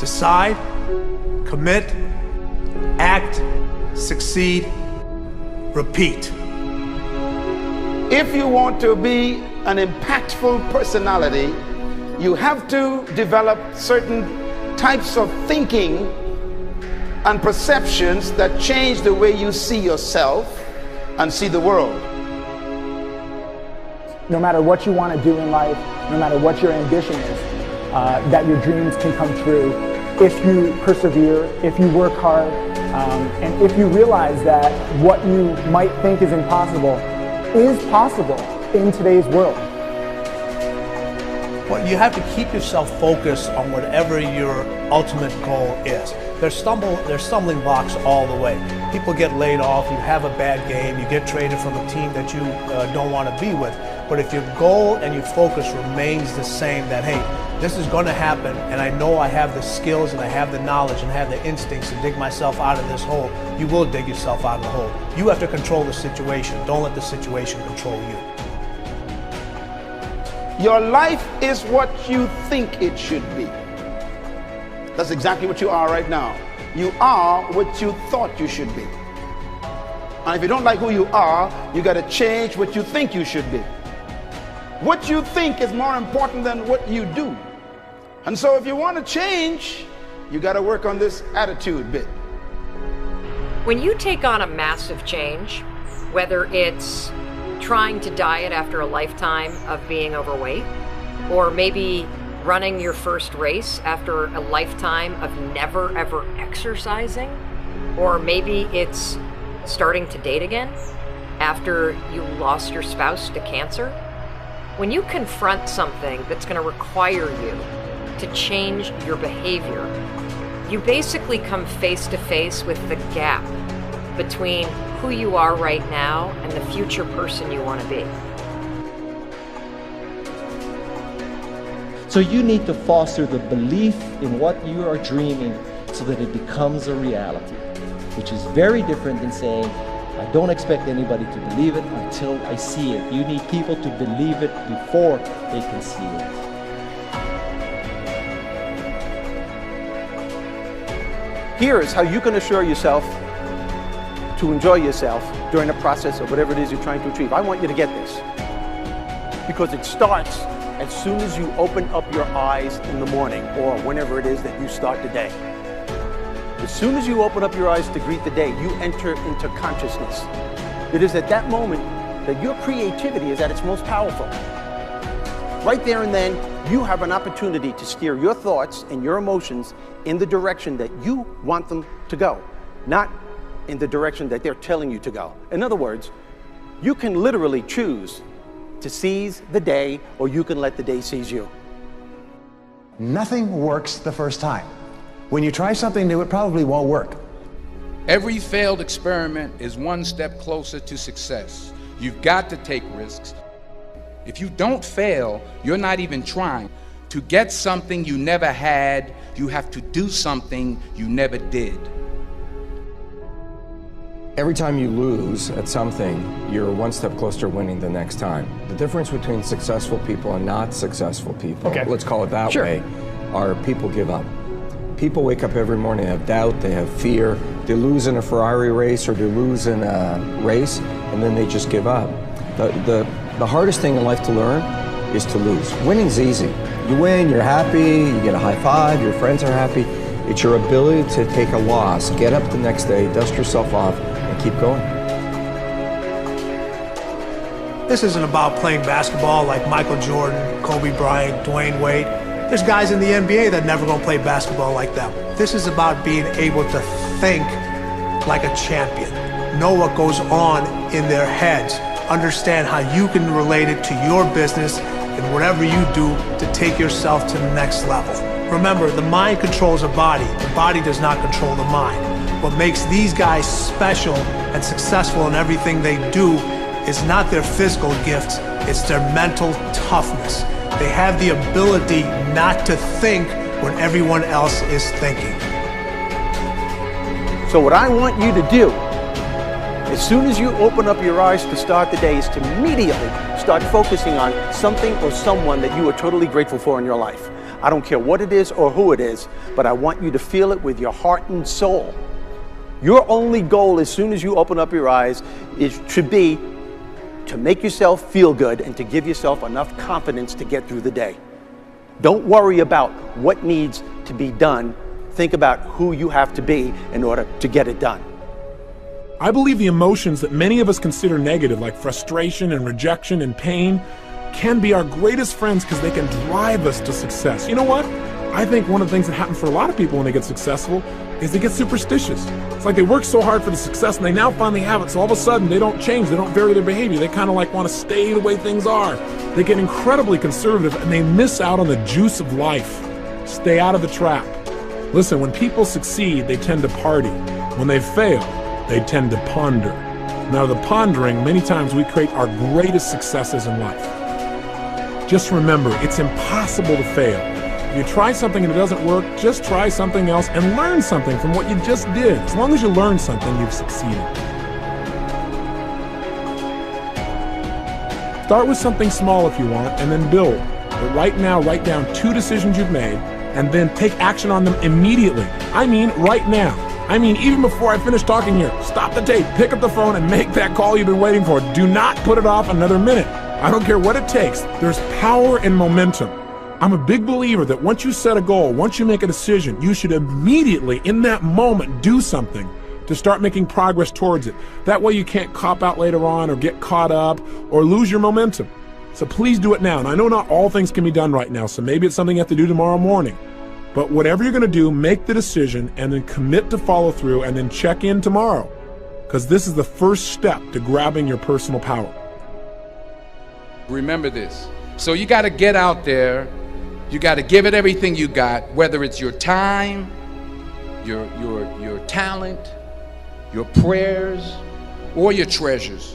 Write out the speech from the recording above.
Decide, commit, act, succeed, repeat. If you want to be an impactful personality, you have to develop certain types of thinking and perceptions that change the way you see yourself and see the world. No matter what you want to do in life, no matter what your ambition is, that your dreams can come true if you persevere, if you work hard, and if you realize that what you might think is impossible is possible in today's world. Well, you have to keep yourself focused on whatever your ultimate goal is. There's stumbling blocks all the way. People get laid off, you have a bad game, you get traded from a team that you don't want to be with. But if your goal and your focus remains the same, that hey, this is going to happen, and I know I have the skills and I have the knowledge and I have the instincts to dig myself out of this hole, you will dig yourself out of the hole. You have to control the situation. Don't let the situation control you. Your life is what you think it should be. That's exactly what you are right now. You are what you thought you should be. And if you don't like who you are, you got to change what you think you should be. What you think is more important than what you do. And so if you want to change, you got to work on this attitude bit. When you take on a massive change, whether it's trying to diet after a lifetime of being overweight, or maybe running your first race after a lifetime of never ever exercising, or maybe it's starting to date again after you lost your spouse to cancer. When you confront something that's going to require you to change your behavior, you basically come face to face with the gap between who you are right now and the future person you want to be. So you need to foster the belief in what you are dreaming so that it becomes a reality, which is very different than saying, I don't expect anybody to believe it until I see it. You need people to believe it before they can see it. Here is how you can assure yourself to enjoy yourself during the process of whatever it is you're trying to achieve. I want you to get this, because it starts as soon as you open up your eyes in the morning, or whenever it is that you start the day. As soon as you open up your eyes to greet the day, you enter into consciousness. It is at that moment that your creativity is at its most powerful. Right there and then, you have an opportunity to steer your thoughts and your emotions in the direction that you want them to go, not in the direction that they're telling you to go. In other words, you can literally choose to seize the day, or you can let the day seize you. Nothing works the first time. When you try something new, it probably won't work. Every failed experiment is one step closer to success. You've got to take risks. If you don't fail, you're not even trying. To get something you never had, you have to do something you never did. Every time you lose at something, you're one step closer to winning the next time. The difference between successful people and not successful people, let's call it that way, are people give up. People wake up every morning, they have doubt, they have fear, they lose in a Ferrari race or they lose in a race, and then they just give up. The hardest thing in life to learn is to lose. Winning's easy. You win, you're happy, you get a high five, your friends are happy. It's your ability to take a loss, get up the next day, dust yourself off, and keep going. This isn't about playing basketball like Michael Jordan, Kobe Bryant, Dwayne Wade. There's guys in the NBA that never gonna play basketball like them. This is about being able to think like a champion, know what goes on in their heads, understand how you can relate it to your business and whatever you do to take yourself to the next level. Remember, the mind controls the body does not control the mind. What makes these guys special and successful in everything they do is not their physical gifts, it's their mental toughness. They have the ability not to think when everyone else is thinking. So what I want you to do, as soon as you open up your eyes to start the day, is to immediately start focusing on something or someone that you are totally grateful for in your life. I don't care what it is or who it is, but I want you to feel it with your heart and soul. Your only goal as soon as you open up your eyes should be to make yourself feel good and to give yourself enough confidence to get through the day. Don't worry about what needs to be done. Think about who you have to be in order to get it done. I believe the emotions that many of us consider negative, like frustration and rejection and pain, can be our greatest friends because they can drive us to success. You know what? I think one of the things that happens for a lot of people when they get successful is they get superstitious. It's like they work so hard for the success and they now finally have it, so all of a sudden they don't change, they don't vary their behavior, they kind of like want to stay the way things are. They get incredibly conservative and they miss out on the juice of life. Stay out of the trap. Listen, when people succeed, they tend to party. When they fail, they tend to ponder. Now, the pondering, many times we create our greatest successes in life. Just remember, it's impossible to fail. If you try something and it doesn't work, just try something else and learn something from what you just did. As long as you learn something, you've succeeded. Start with something small if you want, and then build. But right now, write down 2 decisions you've made, and then take action on them immediately. I mean, right now. I mean, even before I finish talking here, stop the tape, pick up the phone, and make that call you've been waiting for. Do not put it off another minute. I don't care what it takes. There's power in momentum. I'm a big believer that once you set a goal, once you make a decision, you should immediately, in that moment, do something to start making progress towards it. That way you can't cop out later on or get caught up or lose your momentum. So please do it now. And I know not all things can be done right now, so maybe it's something you have to do tomorrow morning. But whatever you're going to do, make the decision and then commit to follow through and then check in tomorrow. Because this is the first step to grabbing your personal power. Remember this. So you got to get out there. You got to give it everything you got, whether it's your time, your talent, your prayers, or your treasures.